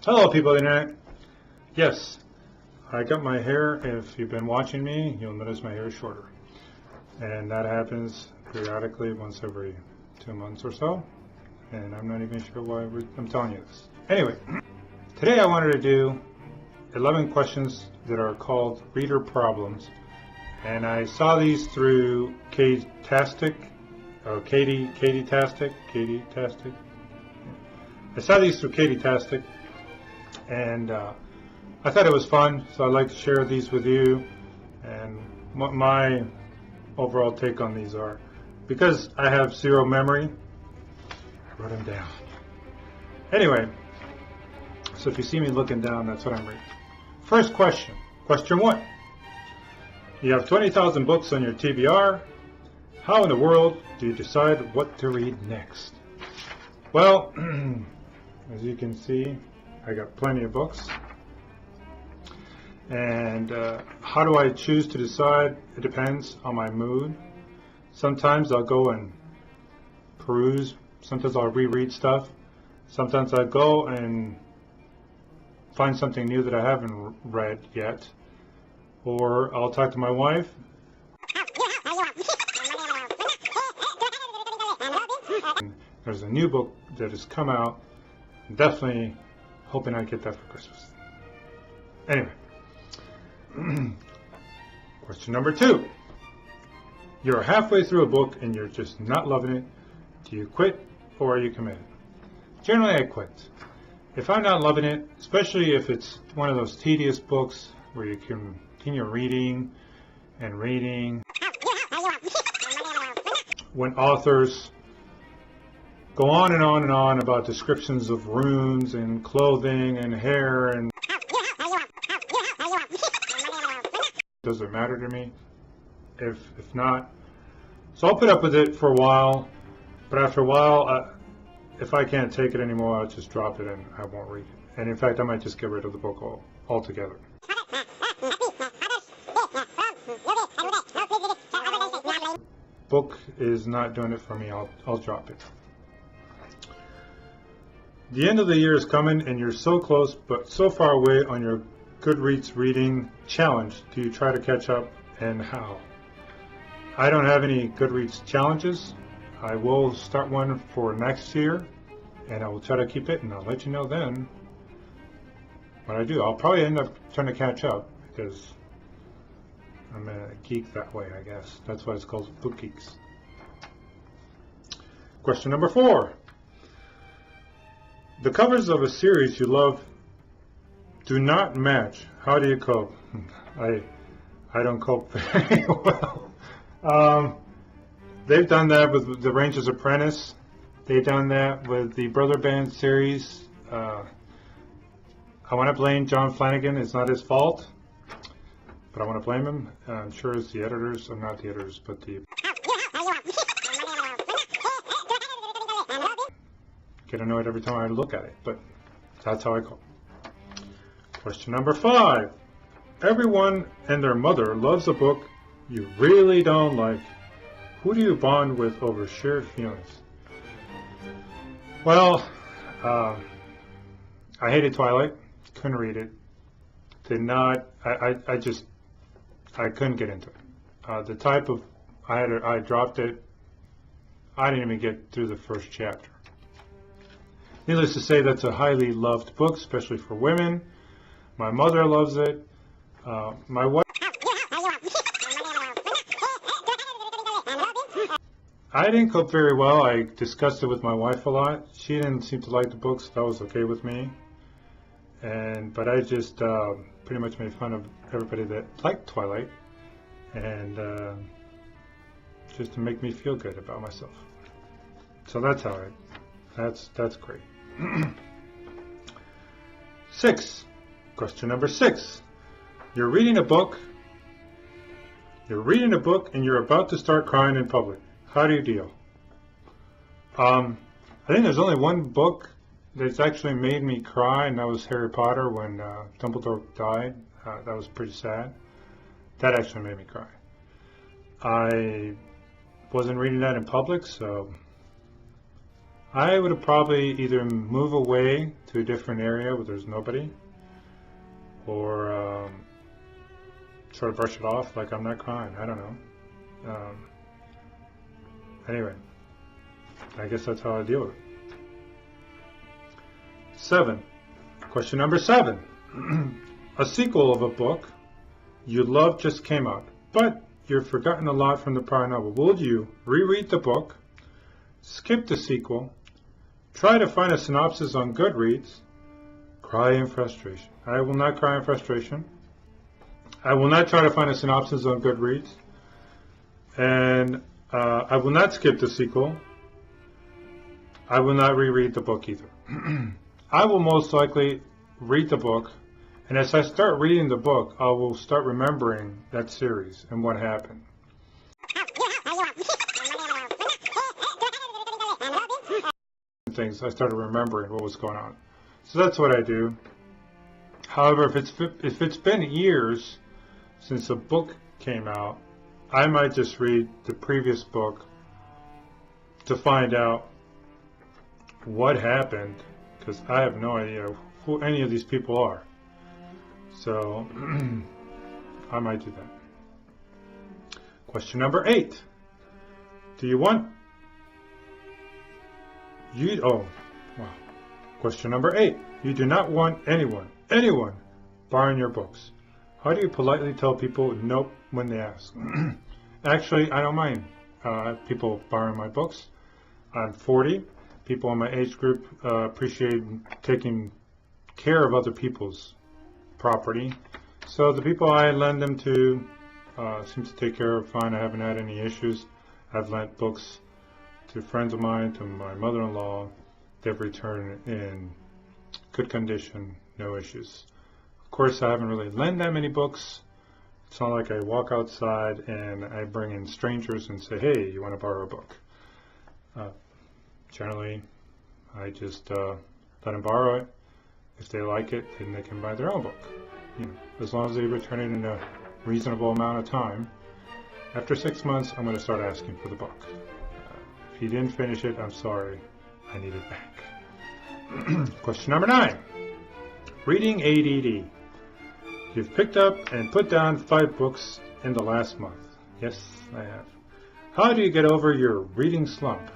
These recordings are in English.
Hello, people of the internet. Yes, I got my hair. If you've been watching me, you'll notice my hair is shorter. And that happens periodically once every 2 months or so. And I'm not even sure why I'm telling you this. Anyway, today I wanted to do 11 questions that are called reader problems. And I saw these through Katyastic, or Katyastic. I saw these through Katyastic, and I thought it was fun, so I'd like to share these with you. And what my overall take on these are, because I have zero memory, I wrote them down. Anyway, so if you see me looking down, that's what I'm reading. First question, question 1. You have 20,000 books on your TBR. How in the world do you decide what to read next? Well, as you can see, I got plenty of books. And how do I choose to decide? It depends on my mood. Sometimes I'll go and peruse. Sometimes I'll reread stuff. Sometimes I go and find something new that I haven't read yet. Or I'll talk to my wife. There's a new book that has come out. I'm definitely hoping I get that for Christmas. Anyway, question number 2. You're halfway through a book and you're just not loving it. Do you quit or are you committed? Generally, I quit. If I'm not loving it, especially if it's one of those tedious books where you can continue reading and reading, when authors go on and on and on about descriptions of rooms and clothing and hair, and does it matter to me? If not, so I'll put up with it for a while, but after a while, if I can't take it anymore, I'll just drop it and I won't read it. And in fact, I might just get rid of the book altogether. Book is not doing it for me, I'll drop it. The end of the year is coming and you're so close but so far away on your Goodreads reading challenge. Do you try to catch up, and how? I don't have any Goodreads challenges. I will start one for next year and I will try to keep it, and I'll let you know then what I do. I'll probably end up trying to catch up because I'm a geek that way, I guess. That's why it's called Book Geeks. Question number 4. The covers of a series you love do not match. How do you cope? I don't cope very well. They've done that with The Ranger's Apprentice. They've done that with the Brother Band series. I want to blame John Flanagan. It's not his fault, but I want to blame him. I'm sure it's the editors, or not the editors, but the... Get annoyed every time I look at it, but that's how I cope. Question number 5. Everyone and their mother loves a book you really don't like. Who do you bond with over shared feelings? Well, I hated Twilight. Couldn't read it. Did not. I couldn't get into it. The type of I dropped it. I didn't even get through the first chapter. Needless to say, that's a highly loved book, especially for women. My mother loves it. My wife. I didn't cope very well. I discussed it with my wife a lot. She didn't seem to like the books. So that was okay with me. But I just pretty much made fun of everybody that liked Twilight, and just to make me feel good about myself. So that's how that's great. 6. Question number 6. You're reading a book and you're about to start crying in public. How do you deal? I think there's only one book that's actually made me cry, and that was Harry Potter when Dumbledore died. That was pretty sad. That actually made me cry. I wasn't reading that in public, so I would have probably either move away to a different area where there's nobody, or sort of brush it off like I'm not crying. I don't know. Anyway, I guess that's how I deal with it. 7. Question number 7. A sequel of a book you love just came out, but you've forgotten a lot from the prior novel. Will you reread the book, skip the sequel, try to find a synopsis on Goodreads, cry in frustration? I will not cry in frustration. I will not try to find a synopsis on Goodreads, and I will not skip the sequel. I will not reread the book either. I will most likely read the book, and as I start reading the book, I will start remembering that series and what happened. Things, I started remembering what was going on. So that's what I do. However, if it's been years since a book came out, I might just read the previous book to find out what happened, because I have no idea who any of these people are. So I might do that. Question number 8. Do you want you? Oh, wow. Question number 8. You do not want anyone borrowing your books. How do you politely tell people nope when they ask? Actually, I don't mind people borrowing my books. I'm 40. People in my age group appreciate taking care of other people's property. So the people I lend them to seem to take care of fine. I haven't had any issues. I've lent books to friends of mine, to my mother-in-law. They've returned in good condition, no issues. Of course, I haven't really lent that many books. It's not like I walk outside and I bring in strangers and say, hey, you want to borrow a book? Generally, I just let them borrow it. If they like it, then they can buy their own book. You know, as long as they return it in a reasonable amount of time. After 6 months, I'm going to start asking for the book. If you didn't finish it, I'm sorry. I need it back. Question number 9. Reading ADD. You've picked up and put down 5 books in the last month. Yes, I have. How do you get over your reading slump?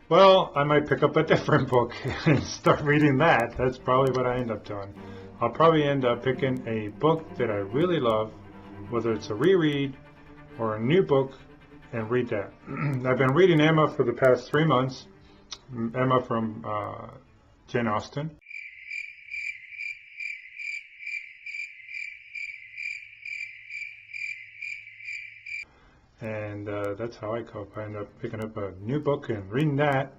Well, I might pick up a different book and start reading that. That's probably what I end up doing. I'll probably end up picking a book that I really love, whether it's a reread or a new book, and read that. I've been reading Emma for the past 3 months. Emma from Jane Austen. And that's how I cope. I end up picking up a new book and reading that,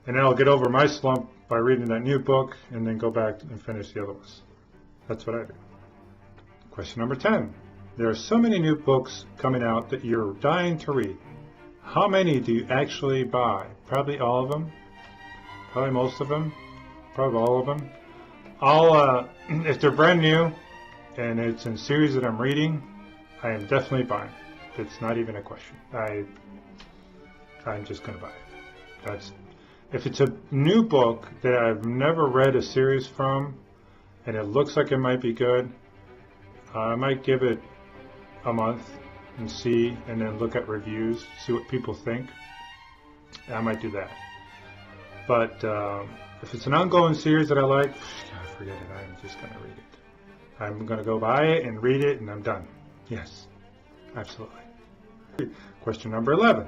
and then I'll get over my slump by reading that new book and then go back and finish the other ones. That's what I do. Question number 10. There are so many new books coming out that you're dying to read. How many do you actually buy? Probably all of them. Probably most of them. Probably all of them. If they're brand new and it's in series that I'm reading, I am definitely buying. It's not even a question. I'm just going to buy it. If it's a new book that I've never read a series from and it looks like it might be good, I might give it a month and see, and then look at reviews, see what people think. I might do that. But if it's an ongoing series that I like, forget it. I'm just going to read it. I'm going to go buy it and read it, and I'm done. Yes, absolutely. Question number 11.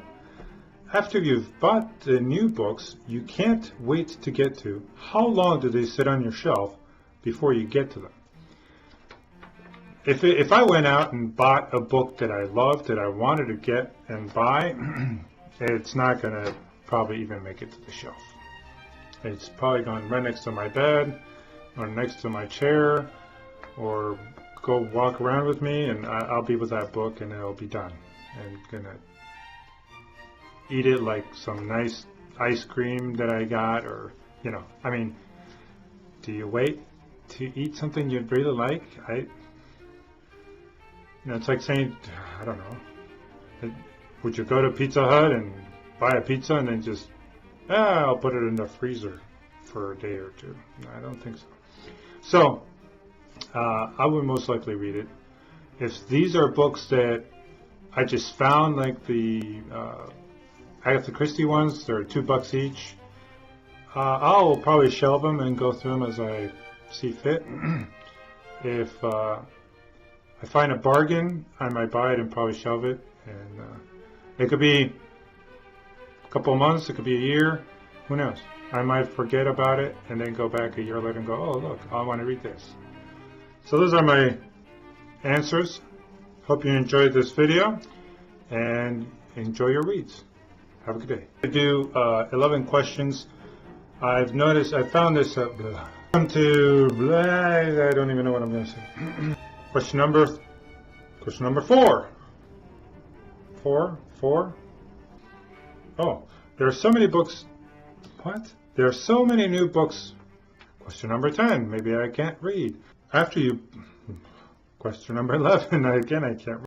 After you've bought the new books you can't wait to get to, how long do they sit on your shelf before you get to them? If I went out and bought a book that I loved, that I wanted to get and buy, it's not going to probably even make it to the shelf. It's probably going right next to my bed, or next to my chair, or go walk around with me, and I'll be with that book, and it'll be done. And gonna eat it like some nice ice cream that I got, or I mean, do you wait to eat something you'd really like? It's like saying, I don't know, would you go to Pizza Hut and buy a pizza and then just I'll put it in the freezer for a day or two. I don't think so. So, I would most likely read it. If these are books that I just found, like the Agatha Christie ones, they're $2 each, I'll probably shelve them and go through them as I see fit. If I find a bargain, I might buy it and probably shelve it. And it could be a couple of months, it could be a year, who knows? I might forget about it and then go back a year later and go, oh look, I want to read this. So those are my answers. Hope you enjoyed this video and enjoy your reads. Have a good day. I do 11 questions. I've noticed, I found this come to I don't even know what I'm going to say. Question number 4. Four. Oh, there are so many books. What? There are so many new books. Question number 10. Maybe I can't read. After you. Question number 11. Again, I can't read.